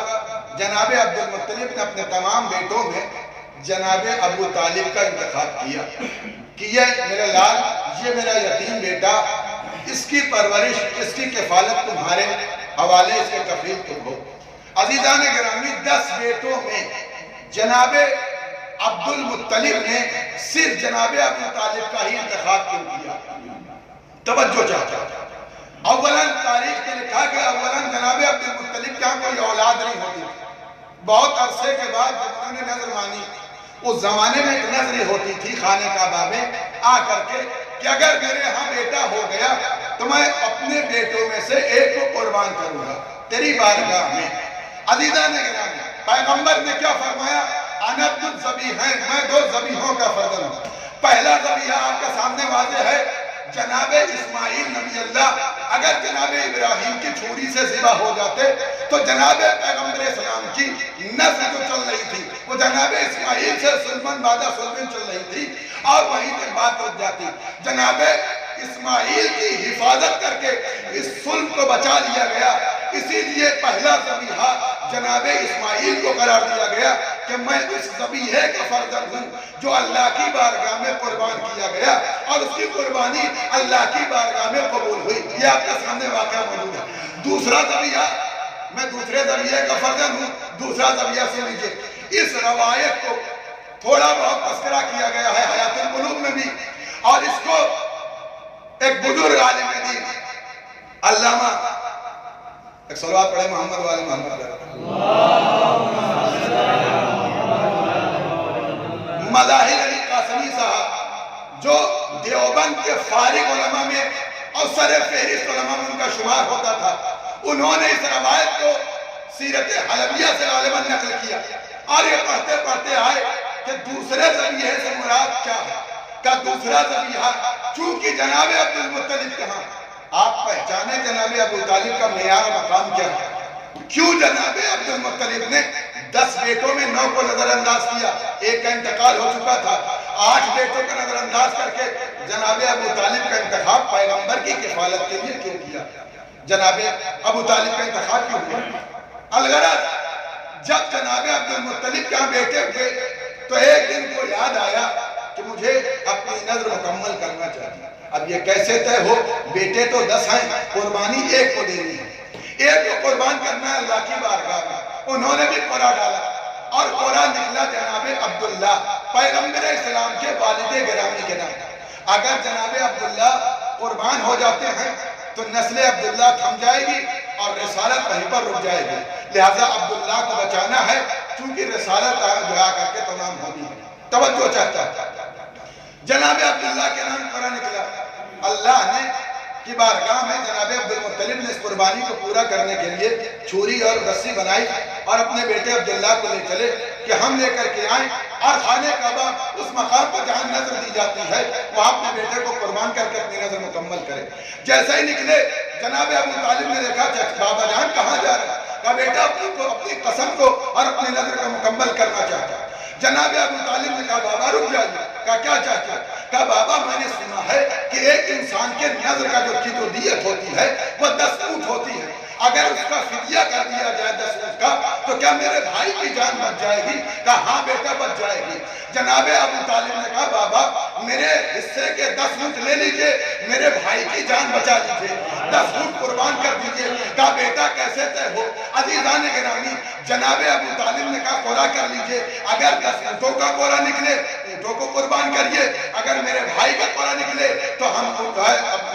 [SPEAKER 1] جناب عبد المطلب نے اپنے تمام بیٹوں میں جناب ابو طالب کا انتخاب کیا کہ یہ میرے لال، یہ میرا یتیم بیٹا، اس کی پرورش، اس کی کفالت تمہارے حوالے، اس کے کفیل تم ہو۔ عزیزان گرامی، 10 بیٹوں میں جناب عبد المطلب نے صرف جناب ابو طالب کا ہی انتخاب کیوں کیا؟ توجہ چاہتا ہے۔ اولاً تاریخ میں لکھا کہ اولاً جناب عبد المطلب کیا کوئی اولاد نہیں ہوتی تھی۔ بہت عرصے کے بعد جب انہوں نے نظر مانی، اس زمانے میں ایک نظر ہوتی تھی خانہ کعبہ میں آ کر کے کہ اگر میرے ہاں بیٹا ہو گیا تو میں اپنے بیٹوں میں سے ایک کو قربان کروں گا تیری بارگاہ میں۔ عزیزان گرامی، پیغمبر نے کیا فرمایا؟ انا ابن الذبیحین، میں دو ذبیحوں کا فرزند ہوں۔ پہلا ذبیحہ آپ کے سامنے واضح ہے، جناب اسماعیل نبی اللہ اگر جناب ابراہیم کی چھری سے ذبح ہو جاتے تو جناب پیغمبر اسلام کی نسل جو چل رہی تھی وہ جناب اسماعیل سے سلمن بعد سلمن چل رہی تھی اور وہیں تک بات رک جاتی۔ جناب اسماعیل کی حفاظت کر کے اس سلم کو بچا لیا گیا، اسی لیے پہلا ذبیحہ جناب اسماعیل کو قرار دیا گیا کہ میں اس ذبیحے کا فرزند ہوں جو اللہ کی بارگاہ میں قربان کیا گیا اور اس کی قربانی اللہ کی بارگاہ میں قبول ہوئی۔ یہ آپ کے سامنے واقعہ موجود ہے۔ دوسرا ذبیحہ، میں دوسرے ذبیحے کا فرزند ہوں، دوسرا ذبیحہ سن لیجئے۔ اس روایت کو تھوڑا بہت تذکرہ کیا گیا ہے حیات القلوب میں بھی، اور اس کو ایک بزرگ عالم دین علامہ، ایک صلوات پڑھے محمد والے محمد مظاہر علی قاسمی صاحب جو دیوبند کے فارغ علماء میں اور سر فہرست علماء میں ان کا شمار ہوتا تھا، انہوں نے اس روایت کو سیرت حلبیہ سے غالباً نقل کیا اور یہ پڑھتے پڑھتے آئے کہ دوسرے ذبیحے سے مراد کیا ہے؟ کہ دوسرا ذبیحہ چونکہ جناب عبد المطلب کہاں، آپ پہچانے جناب ابو طالب کا معیار مقام کیا ہے؟ کیوں جناب عبد المطلب نے 10 بیٹوں میں 9 کو نظر انداز کیا؟ ایک کا انتقال ہو چکا تھا، 8 بیٹوں کا نظر انداز کر کے جناب ابو طالب کا انتخاب پیغمبر کی کفالت کے لیے کیوں کیا؟ جناب ابو طالب کا انتخاب کیوں ہوا؟ الغرض جب جناب عبد المطلب کے ہاں بیٹے ہوئے تو ایک دن کو یاد آیا کہ مجھے اپنی نظر مکمل کرنا چاہیے۔ اب یہ کیسے طے ہو؟ بیٹے تو 10 ہیں، قربانی ایک کو دینی ہے، ایک کو قربان کرنا ہے اللہ کی بارگاہ میں۔ انہوں نے بھی قرعہ ڈالا اور قرعہ نکلا جناب عبداللہ پیغمبر اسلام کے والد گرامی کے نام۔ اگر جناب عبداللہ قربان ہو جاتے ہیں تو نسل عبداللہ تھم جائے گی اور رسالت وہیں پر رک جائے گی، لہٰذا عبداللہ کو بچانا ہے چونکہ رسالت جا کر کے تمام ہونی ہے۔ توجہ چاہتا ہے، جناب عبداللہ کے نام قرعہ نکلا، اللہ نے کی بارگاہ میں جناب عبد المطلب نے اس قربانی کو پورا کرنے کے لیے چھری اور رسی بنائی اور اپنے بیٹے عبداللہ کو لے چلے کہ ہم لے کر کے آئیں اور خانہ کعبہ اس مقام پر جہاں نظر دی جاتی ہے وہ اپنے بیٹے کو قربان کر کے اپنی نظر مکمل کرے۔ جیسے ہی نکلے جناب ابو طالب نے دیکھا کہ بابا جان کہاں جا رہے ہیں؟ کہا بیٹا اپنی قسم کو اور اپنی نظر کو مکمل کرنا چاہتا ہے۔ جناب ابو طالب نے کہا بابا رک جائیے۔ کہا کیا چاہتا ہے؟ کہا بابا میں نے سنا ہے کہ ایک انسان کے نظر کا جو دیت ہوتی ہے وہ 10 اونٹ ہوتی ہے، اگر اس کا فدیہ کر دیا جائے 10 اونٹ کا تو کیا میرے بھائی کی جان بچ جائے گی؟ کہا ہاں بیٹا بچ جائے گی۔ جناب ابو طالب نے کہا بابا میرے حصے کے 10 اونٹ لے لیجئے، میرے بھائی کی جان بچا لیجئے، 10 اونٹ قربان کر دیجئے۔ کہا بیٹا کیسے طے ہو؟ عزیزان گرامی جناب ابو طالب نے کہا قرعہ کر لیجئے، اگر 10 اونٹوں کا قرعہ نکلے اونٹوں کو قربان کریے، اگر میرے بھائی کا قرعہ نکلے تو ہم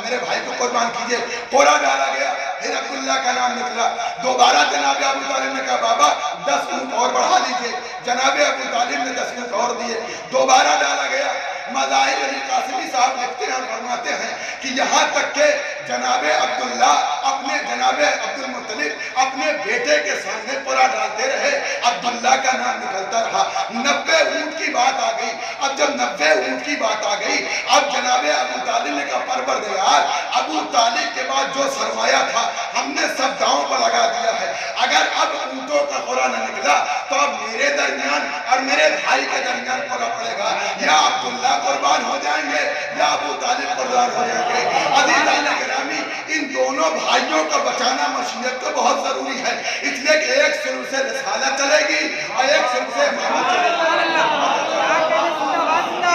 [SPEAKER 1] میرے بھائی کو قربان کیجئے۔ قرعہ ڈالا گیا، پھر عبداللہ کا نام نکلا۔ دوبارہ جناب ابو طالب نے کہا بابا 10 اونٹ اور بڑھا لیجئے، جناب ابو طالب نے 10 اونٹ اور دیے۔ دوبارہ ڈالا گیا۔ مظاہر علی قاسمی صاحب لکھتے ہیں اور فرماتے ہیں کہ یہاں تک کہ جناب عبداللہ اپنے جناب عبد المطلب اپنے بیٹے کے سامنے قرعہ ڈالتے رہے، عبداللہ کا نام نکلتا رہا۔ 90 اونٹ کی بات آ گئی۔ اب جب 90 اونٹ کی بات آ گئی اب جناب ابو طالب نے کہا پروردگار ابو طالب کے بعد جو سرمایہ تھا ہم نے سب داؤں پر لگا دیا ہے، اگر اب اونٹوں کا قرعہ نہ نکلا تو اب میرے درمیان اور میرے بھائی کے درمیان قرعہ پڑے گا، یا عبداللہ قربان ہو جائیں گے یا ابو طالب قربان ہو جائیں گے۔ عزیزان گرامی ان دونوں بھائیوں کا بچانا مشیت کو بہت ضروری ہے، اس لیے کہ ایک سر سے رسالت چلے گی اور ایک سر سے محمد چلے گی۔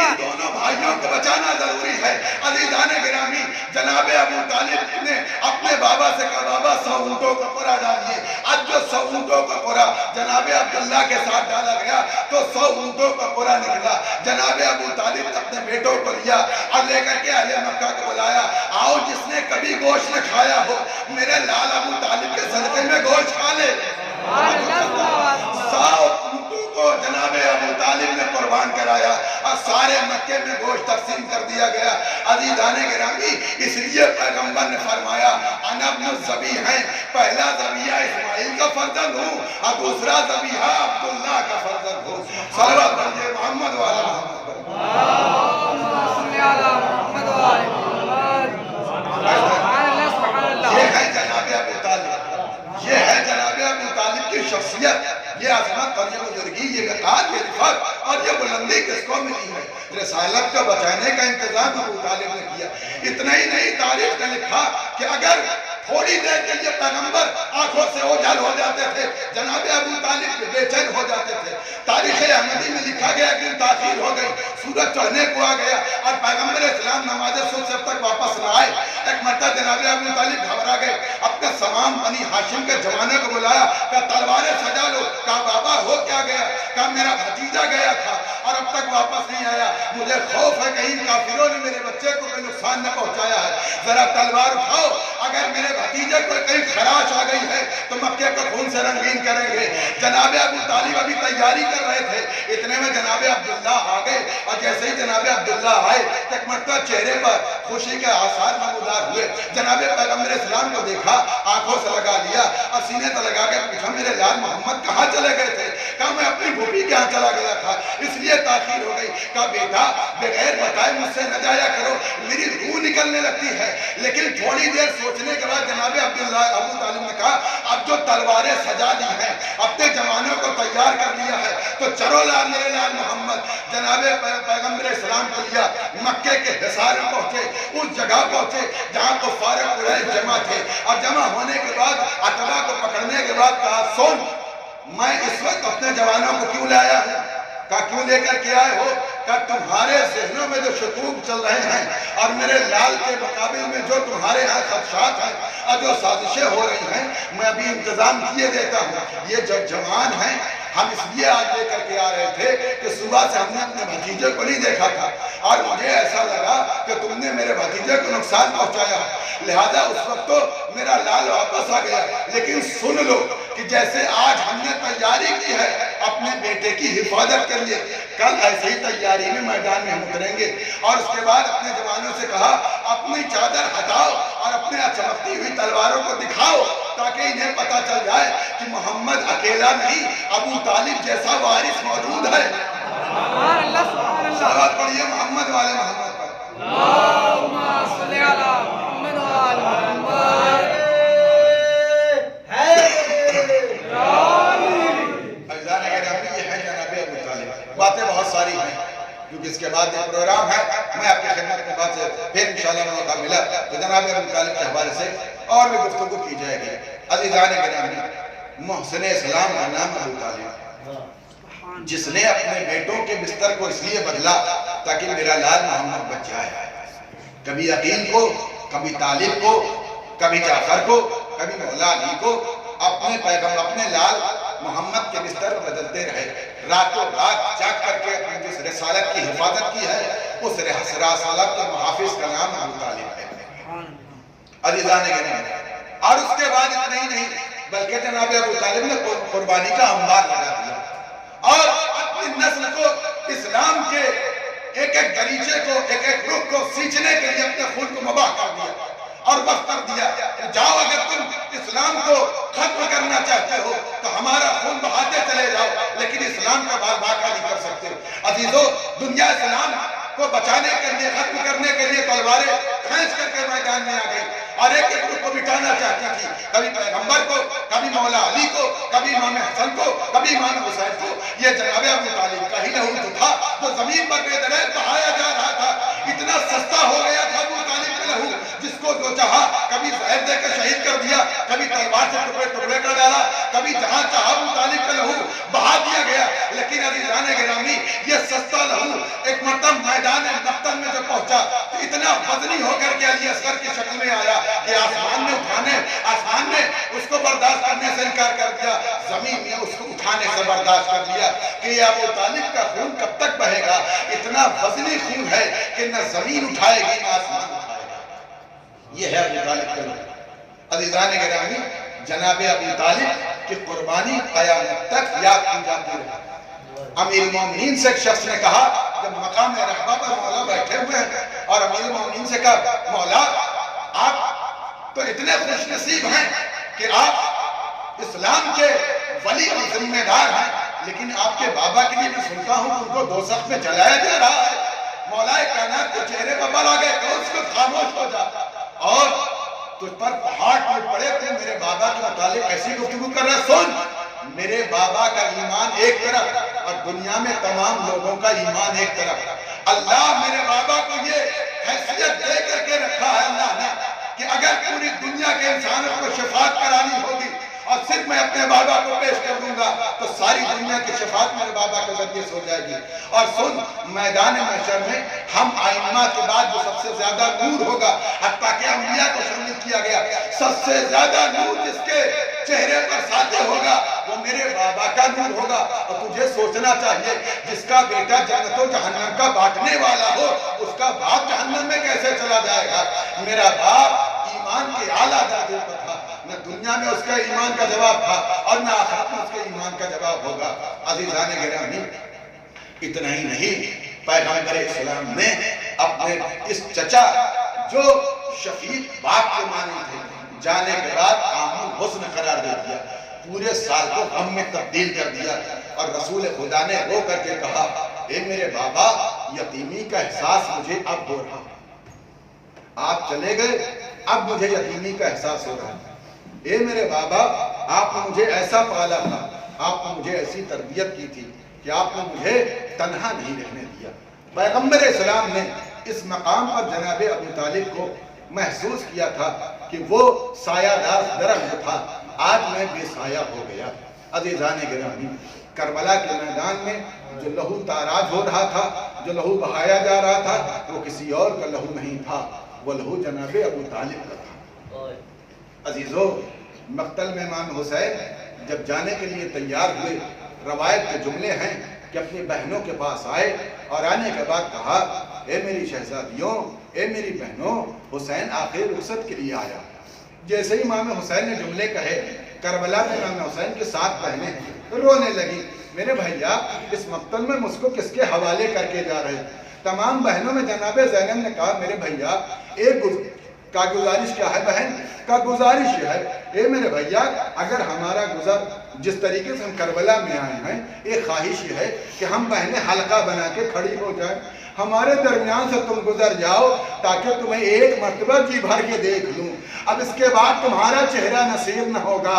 [SPEAKER 1] ان دونوں بھائیوں کو بچانا ضروری ہے۔ عزیزان گرامی جناب ابو طالب نے اپنے بابا سے کہا بابا 100 اونٹوں کا قرعہ ڈالیے، اب جو 100 اونٹوں کا قرا جناب عبداللہ کے ساتھ ڈالا گیا تو 100 اونٹوں کا قرا نکلا. جناب ابو طالب نے اپنے بیٹوں کو لیا اور لے کر کے اہل مکہ کو بلایا, آؤ جس نے کبھی گوشت نہ کھایا ہو میرے لال ابو طالب کے صدقے میں گوشت کھا لے. 100 اونٹوں کو جناب ابو طالب نے قربان کرایا اور سارے مکے میں گوشت تقسیم کر دیا گیا. عزیزان گرامی, اس لیے پیغمبر نے فرمایا انا ابن الذبیحہ, پہلا ذبیحہ اسماعیل کا فرزند ہوں اور دوسرا ذبیحہ عبداللہ کا فرزند ہوں. صلوات پڑھیے محمد والا محمد پر. یہ ہے جناب ابو طالب, یہ ہے جناب ابو طالب کی شخصیت, یہ عظمت اور یہ بزرگی, یہ وقار, یہ رفعت اور یہ بلندی کس کو ملی ہے؟ رسالت کو بچانے کا انتظام ابو طالب نے کیا. اتنا ہی نہیں, تاریخ نے لکھا کہ اگر تھوڑی دیر کے لیے پیغمبر آنکھوں سے اوجھل ہو جاتے تھے جناب ابو طالب بے چین ہو جاتے تھے. تاریخ احمدی میں لکھا گیا کہ تاخیر ہو گئی, سورج چڑھنے کو آ گیا اور پیغمبر اسلام نماز صبح سے اب تک واپس نہ آئے. ایک مرتبہ جناب ابو طالب گھبرا گئے, اپنے تمام بنی ہاشم کے جوانوں کو بلایا, کہا تلواریں سجا لو. کہا بابا ہو کیا گیا؟ کہا میرا بھتیجا گیا تھا اور اب تک واپس نہیں آیا, مجھے خوف ہے کہیں کافروں نے میرے بچے کو کوئی نقصان نہ پہنچایا ہے. ذرا تلوار اٹھاؤ, اگر میرے بھتیجے کو کہیں خراش آ گئی ہے تو مکے کو خون سے رنگین کریں گے. جناب ابو طالب ابھی تیاری کر رہے تھے, اتنے میں جناب عبداللہ آ گئے اور جیسے ہی جناب عبداللہ آئے ایک مرتبہ چہرے پر خوشی کے آثار نمودار ہوئے. جناب پیغمبر اسلام کو دیکھا, آنکھوں سے لگا لیا اور سینے سے لگا کے پوچھا میرے لال محمد کہاں چلے گئے تھے؟ کہا میں اپنی بھوپی کے یہاں چلا گیا تھا اس لیے تاخیر ہو گئی. کہا بیٹا بغیر بتائے مجھ سے نہ جایا کرو, میری روح نکلنے لگتی ہے. لیکن تھوڑی دیر سوچنے کے بعد جناب ابو طالب نے کہا اب جو تلواریں سجا لی ہیں, اپنے جوانوں کو تیار کر لیا ہے, تو چلو لال میرے لال محمد. جناب پیغمبر اسلام کو لیا, مکے کے حصار میں پہنچے, اس جگہ پہنچے جہاں کفار قریش جمع تھے, اور جمع ہونے کے بعد عتبہ کو پکڑنے کے بعد کہا سن, میں اس وقت اپنے جوانوں کو کیوں لایا ہوں؟ کہا کیوں لے کر کے آئے ہو؟ کہا تمہارے ذہنوں میں جو شکوک چل رہے ہیں اور میرے لال کے مقابل میں جو تمہارے ہاں خدشات ہیں اور جو سازشیں ہو رہی ہیں میں ابھی انتظام کیے دیتا ہوں. یہ جب جوان ہیں ہم اس لیے آج لے کر کے آ رہے تھے کہ صبح سے ہم نے اپنے بھتیجے کو نہیں دیکھا تھا اور مجھے ایسا لگا کہ تم نے میرے بھتیجے کو نقصان پہنچایا, لہذا اس وقت تو میرا لال واپس آ گیا. لیکن سن لو کہ جیسے آج ہم نے تیاری کی ہے اپنے بیٹے کی حفاظت کے لیے, کل ایسے ہی تیاری میں میدان میں ہم اتریں گے. اور اس کے بعد اپنے جوانوں سے کہا اپنی چادر ہٹاؤ اور اپنے چمکتی ہوئی تلواروں کو دکھاؤ تاکہ انہیں پتا چل جائے کہ محمد اکیلا نہیں, ابو طالب جیسا وارث موجود ہے. صلوات پڑھیے محمد والے محمد پر.
[SPEAKER 2] اللہم صلی علی محمد وعلی محمد.
[SPEAKER 1] باتیں بہت ساری ہیں کیونکہ اس کے بعد ایک پروگرام ہے, میں آپ کی خدمت میں بات سے پھر انشاءاللہ موقع ملا تو جناب ابو طالب کے حوالے سے اور بھی گفتگو کی جائے گی. عزیزان گرامی, محسن اسلام کا نام ابو طالب, جس نے اپنے بیٹوں کے بستر کو اس لیے بدلا تاکہ میرا لال محمد بچ جائے. کبھی عقیل کو, کبھی طالب کو, کبھی جعفر کو, کبھی مولا علی کو اپنے پیغمبر اپنے لال محمد کے بستر بدلتے رہے. راتوں رات جاگ کر کے اپنی جس رسالت کی حفاظت کی ہے اس رسالت کے محافظ کا نام ابو طالب ہے. عزیزان گرامی, اور اس کے بعد اتنا ہی نہیں بلکہ جناب ابو طالب نے قربانی کا انبار لگا دیا اور اپنی نسل کو اسلام کے ایک ایک دریچے کو, ایک ایک رخ کو سینچنے کے لیے اپنے خون کو مباح کر دیا اور وقت کر دیا. جاؤ اگر تم اسلام کو ختم کرنا چاہتے ہو تو ہمارا خون بہاتے چلے جاؤ, لیکن اسلام کا بال باقا نہیں کر سکتے. عزیزو, دنیا اسلام کو بچانے کے لیے, ختم کرنے کے لیے تلواریں کھینچ کر کے میدان میں آ گئی اور ایک ایک رخ کو مٹانا چاہتی تھی. کبھی پیغمبر کو, کبھی مولا علی کو, کبھی امام حسن کو, کبھی امام حسین کو. یہ جناب ابو طالب کا ہی لہو تو تھا جو زمین پر بے دریغ بہایا جا رہا تھا. اتنا سستا ہو گیا تھا ابو طالب کا لہو جس کو جو چاہا کبھی زہر دے کے شہید کر دیا، کبھی تلوار سے ٹکڑے ٹکڑے کر ڈالا، کبھی جہاں چاہا ابو طالب کا لہو بہا دیا گیا۔ لیکن عزیزان گرامی یہ سستا لہو ایک مرتبہ میدان مقتل میں جب پہنچا تو اتنا وزنی ہو کر کے علی اصغر کی شکل میں آیا کہ آسمان نے اس کو برداشت کرنے سے انکار کر دیا، زمین نے اس کو اٹھانے سے برداشت کر لیا کہ یہ ابو طالب کا خون کب تک بہے گا، اتنا وزنی خون ہے کہ نہ زمین اٹھائے گی نہ آسمان اٹھائے گا۔ یہ ہے ابو طالب کا لہو۔ عزیزان گرامی جناب ابو طالب کی قربانی قیامت تک یاد کی جاتی رہے۔ امیر المومنین سے ایک شخص نے کہا جب مقام رحبہ پر مولا بیٹھے ہوئے ہیں اور امیر المومنین سے کہا مولا آپ تو اتنے خوش نصیب ہیں کہ آپ اسلام کے ولی اور ذمہ دار ہیں، لیکن آپ کے بابا کے لیے میں سنتا ہوں ان کو دوزخ میں جلایا جا رہا ہے۔ مولا کائنات کے چہرے پر بل آ گئے کہ اس کو خاموش ہو جا اور تجھ پر پہاڑ ٹوٹ پڑے، تو میرے بابا کے متعلق ایسی گفتگو کر رہا۔ سن، میرے بابا کا ایمان ایک طرف اور دنیا میں تمام لوگوں کا ایمان ایک طرف۔ اللہ میرے بابا کو یہ حیثیت دے کر کے رکھا ہے اللہ نے کہ اگر پوری دنیا کے انسانوں کو شفاعت کرانی ہوگی اور صرف میں اپنے بابا کو پیش کر دوں گا تو ساری دنیا کی شفاعت میرے بابا کے ذریعے سے ہو جائے گی۔ اور سن، میدان محشر میں ہم ائمہ کے بعد جو سب سے زیادہ نور ہوگا، حتیٰ کہ انبیاء کو شامل کیا گیا، سب سے زیادہ نور جس کے چہرے پر ساتھ ہوگا وہ میرے بابا کا نور ہوگا۔ اور تجھے سوچنا چاہیے جس کا بیٹا جنت و جہنم کا بانٹنے والا ہو اس کا باپ جہنم میں کیسے چلا جائے گا؟ میرا باپ ایمان کے اعلیٰ درجے پر تھا، نہ دنیا میں اس کا ایمان کا جواب تھا اور نہ آخرت میں اس کے ایمان کا جواب ہوگا۔ عزیزان گرامی اتنا ہی نہیں، پیغمبر اسلام نے اپنے اس چچا جو شفیق باپ کے معنی تھے جانے کے بعد عام الحزن قرار دے دیا، پورے سال کو غم میں تبدیل کر دیا۔ اور رسول خدا نے رو کر کے کہا اے میرے بابا یتیمی کا احساس مجھے اب ہو رہا، آپ چلے گئے اب مجھے یتیمی کا احساس ہو رہا ہے۔ اے میرے بابا آپ نے مجھے ایسا پالا تھا، آپ نے مجھے ایسی تربیت کی تھی کہ آپ نے مجھے تنہا نہیں رہنے دیا۔ پیغمبر اسلام نے اس مقام پر جناب ابو طالب کو محسوس کیا تھا کہ وہ سایہ دار درخت تھا، آج میں بے سایہ ہو گیا۔ عزیزان گرامی کربلا کے میدان میں جو لہو تاراج ہو رہا تھا، جو لہو بہایا جا رہا تھا، وہ کسی اور کا لہو نہیں تھا، وہ لہو جناب ابو طالب کا تھا۔ عزیزو مقتل میں امام حسین جب جانے کے لیے تیار ہوئے، روایت کے جملے ہیں کہ اپنی بہنوں کے پاس آئے اور آنے کے بعد کہا اے میری شہزادیوں، اے میری بہنوں، حسین آخر رخصت کے لیے آیا۔ جیسے ہی امام حسین نے جملے کہے، کربلا میں امام حسین کے 7 بہنیں رونے لگی، میرے بھائیا اس مقتل میں مجھ کو کس کے حوالے کر کے جا رہے؟ تمام بہنوں میں جناب زینب نے کہا میرے بھائیا ایک کا گزارش کیا ہے بہن؟ کا گزارش یہ ہے اے میرے بھائیا اگر ہمارا گزر جس طریقے سے ہم کربلا میں آئے ہیں، ایک خواہش یہ ہے کہ ہم بہنیں حلقہ بنا کے کھڑی ہو جائیں، ہمارے درمیان سے تم گزر جاؤ تاکہ تمہیں ایک مرتبہ جی بھر کے دیکھ لوں، اب اس کے بعد تمہارا چہرہ نصیب نہ ہوگا۔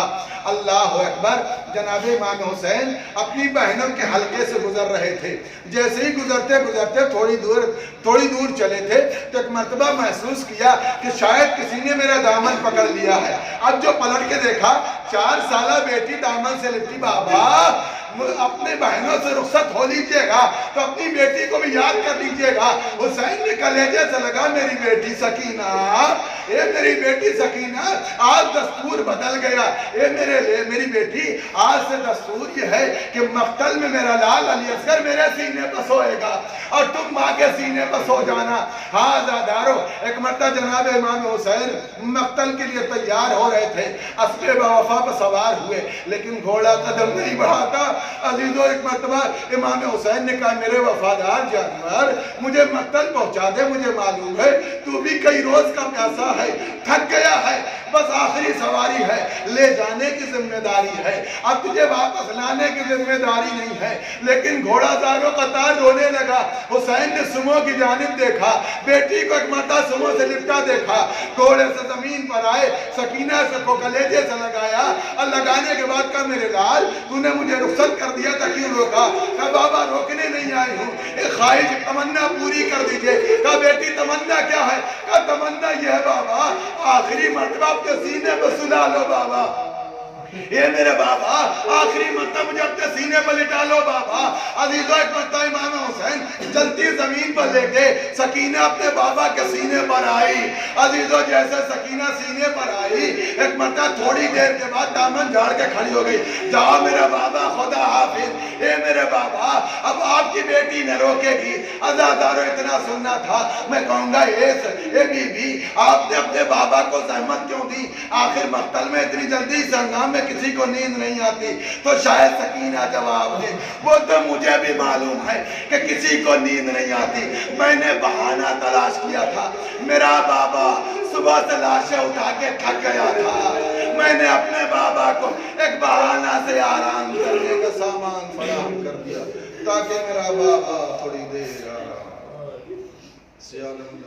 [SPEAKER 1] اللہ اکبر، جناب امام حسین اپنی بہنوں کے حلقے سے گزر رہے تھے، جیسے ہی گزرتے گزرتے تھوڑی دور چلے تھے تو ایک مرتبہ محسوس کیا کہ شاید کسی نے میرا دامن پکڑ لیا ہے۔ اب جو پلٹ کے دیکھا 4 سالہ بیٹی دامن سے لپٹی، بابا اپنے بہنوں سے رخصت ہو لیجئے گا تو اپنی بیٹی کو بھی یاد کر لیجئے گا۔ حسین نے کلیجے سے لگا میری بیٹی سکینہ، اے میری بیٹی سکینہ آج دستور بدل گیا، اے میری بیٹی آج سے دستور یہ ہے کہ مقتل میں میرا لال علی اصغر میرے سینے پر سوئے گا اور تم ماں کے سینے پر سو جانا۔ ہاں زادارو، ایک مرتبہ جناب امام حسین مقتل کے لیے تیار ہو رہے تھے، اسبِ وفا پر سوار ہوئے لیکن گھوڑا قدم نہیں بڑھاتا۔ عزیزو ایک مرتبہ امام حسین نے کہا میرے وفادار جانور مجھے مقتل پہنچا دے، مجھے معلوم ہے تو بھی کئی روز کا پیاسا ہے، تھک گیا ہے، بس آخری سواری ہے، لے جانے کی ذمہ داری ہے، اب تجھے واپس لانے کی ذمہ داری نہیں ہے۔ لیکن گھوڑا زارو قطار رونے لگا۔ حسین نے سمو کی جانب دیکھا، بیٹی کو ایک مرتبہ سمو سے لپٹا دیکھا، گھوڑے سے زمین پر آئے، سکینہ سے کو کلیجے سے لگایا،
[SPEAKER 3] لگانے کے بعد کہا میرے لال تو نے مجھے رخصت کر دیا تھا کیوں روکا؟ کہا بابا روکنے نہیں آئی ہوں، ایک خواہش تمنا پوری کر دیجئے۔ کہا بیٹی تمنا کیا ہے؟ کہا تمنا یہ ہے بابا آخری مرتبہ اپنے سینے پہ سلا لو بابا، یہ میرے بابا آخری مرتبہ مجھے اپنے سینے پر لٹا لو بابا۔ عزیزو ایک مرتبہ امام حسین جلتی زمین پر لے کے سکینہ اپنے بابا کے سینے پر آئی۔ عزیزو جیسے سکینہ سینے پر آئی ایک مرتبہ تھوڑی دیر کے بعد دامن جھاڑ کے کھڑی ہو گئی، جاؤ میرے بابا خدا حافظ۔ اے میرے بابا اب آپ کی بیٹی نہ روکے گی۔ عزادارو اتنا سننا تھا، میں کہوں گا اے بی بی آپ نے اپنے بابا کو زحمت کیوں دی؟ آخر مقتل میں اتنی جلدی سے ہنگام میں کسی کو نیند نہیں آتی۔ تو شاید سکینہ جواب دے وہ تو مجھے بھی معلوم ہے کہ کسی کو نیند نہیں آتی، میں نے بہانہ تلاش کیا تھا، میرا بابا صبح سے لاشیں اٹھا کے تھک گیا تھا، میں نے اپنے بابا کو ایک بہانہ سے آرام کرنے کا سامان فراہم کر دیا تاکہ میرا بابا تھوڑی دیر آرام۔ سیالم